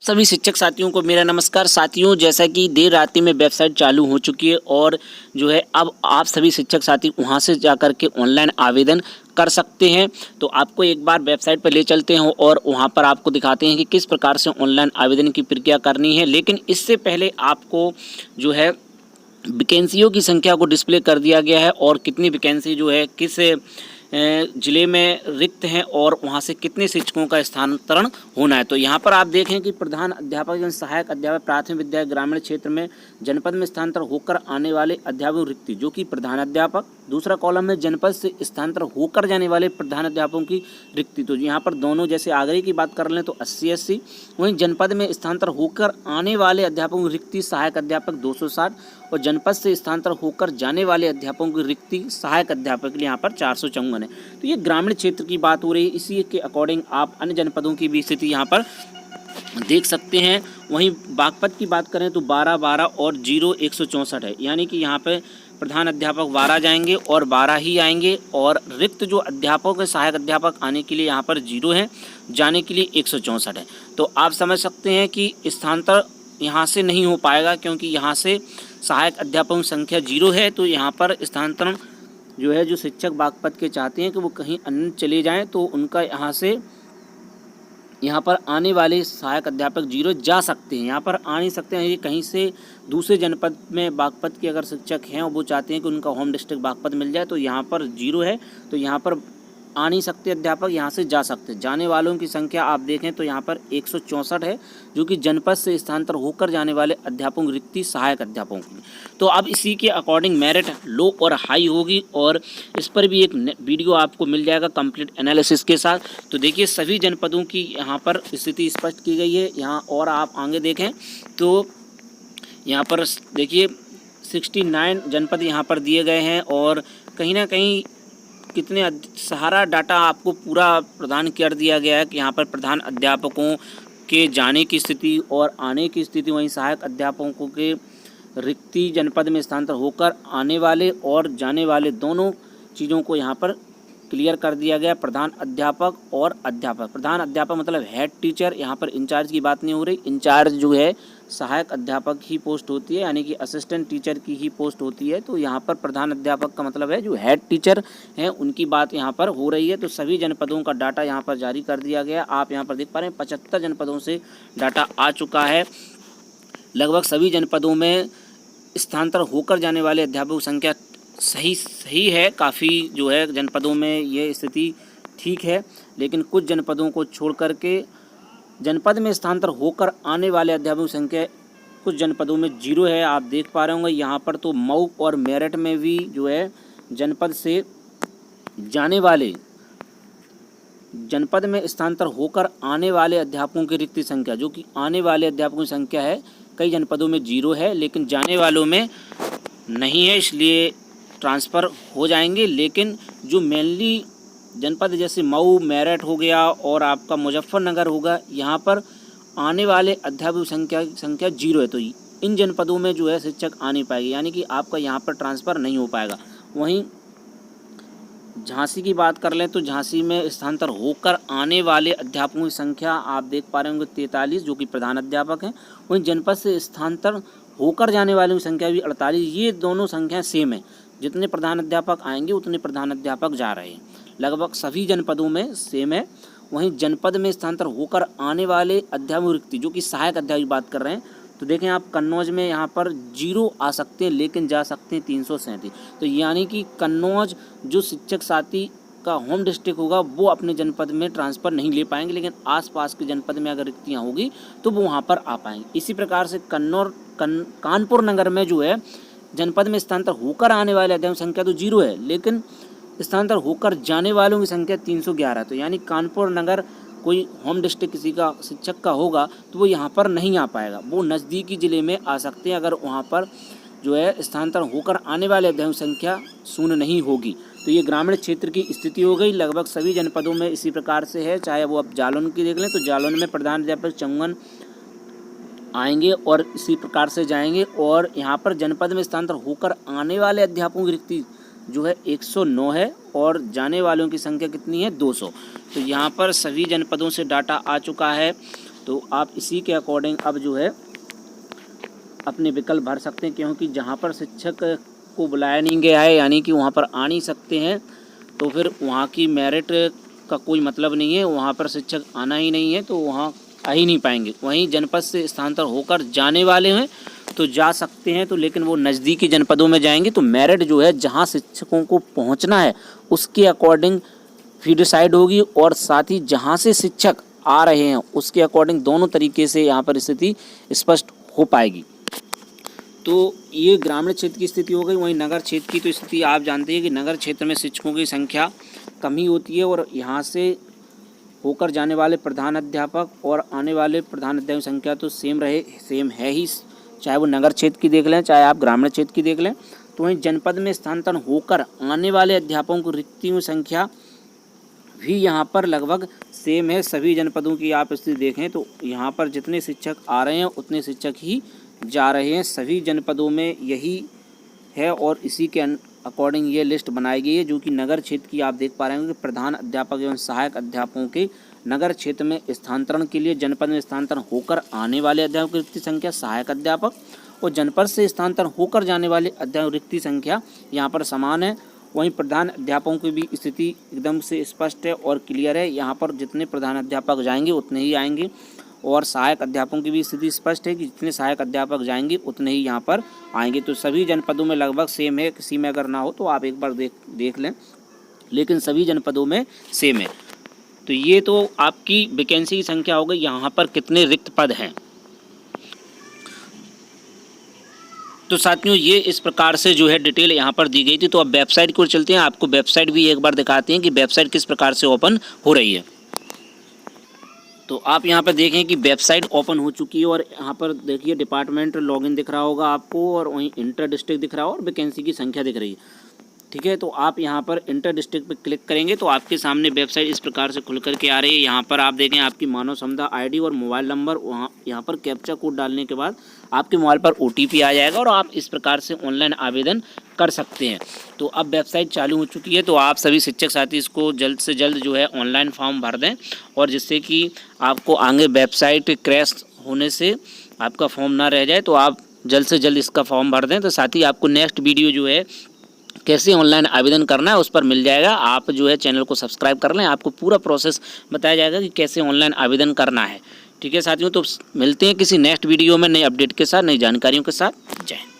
सभी शिक्षक साथियों को मेरा नमस्कार। साथियों, जैसा कि देर रात्रि में वेबसाइट चालू हो चुकी है और जो है अब आप सभी शिक्षक साथी वहां से जाकर के ऑनलाइन आवेदन कर सकते हैं। तो आपको एक बार वेबसाइट पर ले चलते हैं और वहां पर आपको दिखाते हैं कि किस प्रकार से ऑनलाइन आवेदन की प्रक्रिया करनी है। लेकिन इससे पहले आपको जो है वैकेंसियों की संख्या को डिस्प्ले कर दिया गया है और कितनी वैकेंसी जो है किस ज़िले में रिक्त हैं और वहाँ से कितने शिक्षकों का स्थानांतरण होना है। तो यहाँ पर आप देखें कि प्रधान अध्यापक एवं सहायक अध्यापक प्राथमिक विद्यालय ग्रामीण क्षेत्र में जनपद में स्थानांतर होकर आने वाले अध्यापक रिक्ति जो कि प्रधान अध्यापक, दूसरा कॉलम में जनपद से स्थानांतर होकर जाने वाले प्रधान अध्यापकों की रिक्ति। तो यहाँ पर दोनों, जैसे आगरे की बात कर लें तो 80-80, वहीं जनपद में स्थानांतर होकर आने वाले अध्यापकों की रिक्ति सहायक अध्यापक 260 और जनपद से स्थानांतर होकर जाने वाले अध्यापकों की रिक्ति सहायक अध्यापक के लिए यहाँ पर 454 है। तो ये ग्रामीण क्षेत्र की बात हो रही है। इसी के अकॉर्डिंग आप अन्य जनपदों की भी स्थिति यहाँ पर देख सकते हैं। वहीं बागपत की बात करें तो 12-12 और 0-164 है, यानी कि यहाँ पे प्रधान अध्यापक 12 जाएंगे और 12 ही आएंगे और रिक्त जो अध्यापक है सहायक अध्यापक आने के लिए यहाँ पर 0 है, जाने के लिए 164 है। तो आप समझ सकते हैं कि स्थानांतर यहाँ से नहीं हो पाएगा क्योंकि यहाँ से सहायक अध्यापकों की संख्या 0 है। तो यहाँ पर स्थानांतरण जो है, जो शिक्षक बागपत के चाहते हैं कि वो कहीं अन्य चले जाएं तो उनका यहाँ पर आने वाले सहायक अध्यापक 0 जा सकते हैं, यहाँ पर आ नहीं सकते हैं। ये कहीं से दूसरे जनपद में बागपत के अगर शिक्षक हैं और वो चाहते हैं कि उनका होम डिस्ट्रिक्ट बागपत मिल जाए तो यहाँ पर 0 है, तो यहाँ पर आ नहीं सकते अध्यापक, यहाँ से जा सकते। जाने वालों की संख्या आप देखें तो यहाँ पर 164 है, जो कि जनपद से स्थानांतर होकर जाने वाले अध्यापकों की रिक्ति सहायक अध्यापकों की। तो अब इसी के अकॉर्डिंग मेरिट लो और हाई होगी और इस पर भी एक वीडियो आपको मिल जाएगा कंप्लीट एनालिसिस के साथ। तो देखिए सभी जनपदों की यहाँ पर स्थिति स्पष्ट की गई है यहाँ, और आप आगे देखें तो यहाँ पर देखिए 69 जनपद यहाँ पर दिए गए हैं और कहीं ना कहीं कितने सारा डाटा आपको पूरा प्रदान कर दिया गया है कि यहाँ पर प्रधान अध्यापकों के जाने की स्थिति और आने की स्थिति, वहीं सहायक अध्यापकों के रिक्ति जनपद में स्थानांतर होकर आने वाले और जाने वाले दोनों चीज़ों को यहाँ पर क्लियर कर दिया गया। प्रधान अध्यापक और अध्यापक, प्रधान अध्यापक मतलब हेड टीचर, यहाँ पर इंचार्ज की बात नहीं हो रही। इंचार्ज जो है सहायक अध्यापक ही पोस्ट होती है, यानी कि असिस्टेंट टीचर की ही पोस्ट होती है। तो यहाँ पर प्रधान अध्यापक का मतलब है जो हेड टीचर हैं उनकी बात यहाँ पर हो रही है। तो सभी जनपदों का डाटा यहाँ पर जारी कर दिया गया। आप यहाँ पर देख पा रहे हैं 75 जनपदों से डाटा आ चुका है। लगभग सभी जनपदों में स्थानांतर होकर जाने वाले अध्यापकों की संख्या सही है। काफ़ी जो है जनपदों में ये स्थिति ठीक है, लेकिन कुछ जनपदों को छोड़ करके जनपद में स्थानांतर होकर आने वाले अध्यापकों की संख्या कुछ जनपदों में 0 है। आप देख पा रहे होंगे यहाँ पर तो मऊ और मेरठ में भी जो है जनपद से जाने वाले, जनपद में स्थानांतर होकर आने वाले अध्यापकों की रिक्त संख्या, जो कि आने वाले अध्यापकों की संख्या है कई जनपदों में 0 है, लेकिन जाने वालों में नहीं है, इसलिए ट्रांसफ़र हो जाएंगे। लेकिन जो मेनली जनपद जैसे मऊ, मेरठ हो गया और आपका मुजफ्फरनगर होगा, यहाँ पर आने वाले अध्यापकों की संख्या 0 है। तो इन जनपदों में जो है शिक्षक आ नहीं पाएगी, यानी कि आपका यहाँ पर ट्रांसफ़र नहीं हो पाएगा। वहीं झांसी की बात कर लें तो झांसी में स्थानांतर होकर आने वाले अध्यापकों की संख्या आप देख पा रहे होंगे 43, जो कि प्रधान अध्यापक हैं। वहीं जनपद से स्थानांतर होकर जाने वालों की संख्या भी 48। ये दोनों संख्या सेम है, जितने प्रधान अध्यापक आएंगे उतने प्रधान अध्यापक जा रहे हैं, लगभग सभी जनपदों में सेम है। वहीं जनपद में स्थानांतर होकर आने वाले अध्यापक रिक्ति, जो कि सहायक अध्यापक की बात कर रहे हैं, तो देखें आप कन्नौज में यहाँ पर 0 आ सकते हैं, लेकिन जा सकते हैं 337। तो यानी कि कन्नौज जो शिक्षक साथी का होम डिस्ट्रिक्ट होगा वो अपने जनपद में ट्रांसफ़र नहीं ले पाएंगे, लेकिन आसपास के जनपद में अगर रिक्तियाँ होगी तो वो वहाँ पर आ पाएंगे। इसी प्रकार से कानपुर नगर में जो है जनपद में स्थानांतर होकर आने वाले अध्यापकों की संख्या तो 0 है, लेकिन स्थानांतर होकर जाने वालों की संख्या 311। तो यानी कानपुर नगर कोई होम डिस्ट्रिक्ट किसी का शिक्षक का होगा तो वो यहाँ पर नहीं आ पाएगा, वो नज़दीकी ज़िले में आ सकते हैं अगर वहाँ पर जो है स्थानांतर होकर आने वाले अध्यापकों की संख्या 0 नहीं होगी। तो ये ग्रामीण क्षेत्र की स्थिति हो गई। लगभग सभी जनपदों में इसी प्रकार से है, चाहे वो अब जालौन की देख लें तो जालौन में प्रधान अध्यापक 54 आएंगे और इसी प्रकार से जाएंगे। और यहाँ पर जनपद में स्थानांतर होकर आने वाले अध्यापकों की रिक्ति जो है 109 है और जाने वालों की संख्या कितनी है 200। तो यहाँ पर सभी जनपदों से डाटा आ चुका है तो आप इसी के अकॉर्डिंग अब जो है अपने विकल्प भर सकते हैं, क्योंकि जहाँ पर शिक्षक को बुलाया नहीं गया है यानी कि वहाँ पर आ नहीं सकते हैं, तो फिर वहाँ की मेरिट का कोई मतलब नहीं है। वहाँ पर शिक्षक आना ही नहीं है तो वहाँ आ ही नहीं पाएंगे। वहीं जनपद से स्थानांतरण होकर जाने वाले हैं तो जा सकते हैं, तो लेकिन वो नज़दीकी जनपदों में जाएंगे तो मेरिट जो है जहाँ शिक्षकों को पहुँचना है उसके अकॉर्डिंग फी डिसाइड होगी, और साथ ही जहाँ से शिक्षक आ रहे हैं उसके अकॉर्डिंग दोनों तरीके से यहाँ पर स्थिति स्पष्ट हो पाएगी। तो ये ग्रामीण क्षेत्र की स्थिति हो गई। वहीं नगर क्षेत्र की तो स्थिति आप जानते हैं कि नगर क्षेत्र में शिक्षकों की संख्या कम ही होती है, और यहाँ से होकर जाने वाले प्रधान अध्यापक और आने वाले प्रधान अध्यापक की संख्या तो सेम है ही, चाहे वो नगर क्षेत्र की देख लें चाहे आप ग्रामीण क्षेत्र की देख लें। तो वहीं जनपद में स्थानांतरण होकर आने वाले अध्यापकों की रिक्तियों की संख्या भी यहाँ पर लगभग सेम है। सभी जनपदों की आप स्थिति देखें तो यहाँ पर जितने शिक्षक आ रहे हैं उतने शिक्षक ही जा रहे हैं। सभी जनपदों में यही है और इसी के अकॉर्डिंग ये लिस्ट बनाई गई है, जो कि नगर क्षेत्र की आप देख पा रहे हैं कि प्रधान अध्यापक एवं सहायक अध्यापकों के नगर क्षेत्र में स्थानांतरण के लिए जनपद में स्थानांतरण होकर आने वाले अध्यापकों की रिक्ति संख्या सहायक अध्यापक और जनपद से स्थानांतरण होकर जाने वाले अध्यापक रिक्ति संख्या यहाँ पर समान है। वहीं प्रधान अध्यापकों की भी स्थिति एकदम से स्पष्ट है और क्लियर है। यहाँ पर जितने प्रधान अध्यापक जाएंगे उतने ही आएंगे, और सहायक अध्यापकों की भी स्थिति स्पष्ट है कि जितने सहायक अध्यापक जाएंगे उतने ही यहाँ पर आएंगे। तो सभी जनपदों में लगभग सेम है, किसी में अगर ना हो तो आप एक बार देख लें, लेकिन सभी जनपदों में सेम है। तो ये तो आपकी वैकेंसी की संख्या हो गई, यहाँ पर कितने रिक्त पद हैं। तो साथियों ये इस प्रकार से जो है डिटेल यहाँ पर दी गई थी। तो अब वेबसाइट की ओर चलते हैं, आपको वेबसाइट भी एक बार दिखाते हैं कि वेबसाइट किस प्रकार से ओपन हो रही है। तो आप यहाँ पर देखें कि वेबसाइट ओपन हो चुकी है, और यहाँ पर देखिए डिपार्टमेंट लॉगिन दिख रहा होगा आपको, और वहीं इंटर डिस्ट्रिक्ट दिख रहा है और वैकेंसी की संख्या दिख रही है। ठीक है, तो आप यहाँ पर इंटर डिस्ट्रिक्ट पर क्लिक करेंगे तो आपके सामने वेबसाइट इस प्रकार से खुल करके आ रही है। यहाँ पर आप देखें आपकी मानव समुदाय आईडी और मोबाइल नंबर, वहाँ यहाँ पर कैप्चा कोड डालने के बाद आपके मोबाइल पर OTP आ जाएगा और आप इस प्रकार से ऑनलाइन आवेदन कर सकते हैं। तो अब वेबसाइट चालू हो चुकी है, तो आप सभी शिक्षक साथी इसको जल्द से जल्द जो है ऑनलाइन फॉर्म भर दें, और जिससे कि आपको आगे वेबसाइट क्रैश होने से आपका फॉर्म ना रह जाए, तो आप जल्द से जल्द इसका फॉर्म भर दें। तो साथ ही आपको नेक्स्ट वीडियो जो है कैसे ऑनलाइन आवेदन करना है उस पर मिल जाएगा। आप जो है चैनल को सब्सक्राइब कर लें, आपको पूरा प्रोसेस बताया जाएगा कि कैसे ऑनलाइन आवेदन करना है। ठीक है साथियों, तो मिलते हैं किसी नेक्स्ट वीडियो में नई अपडेट के साथ, नई जानकारियों के साथ। जय हिंद।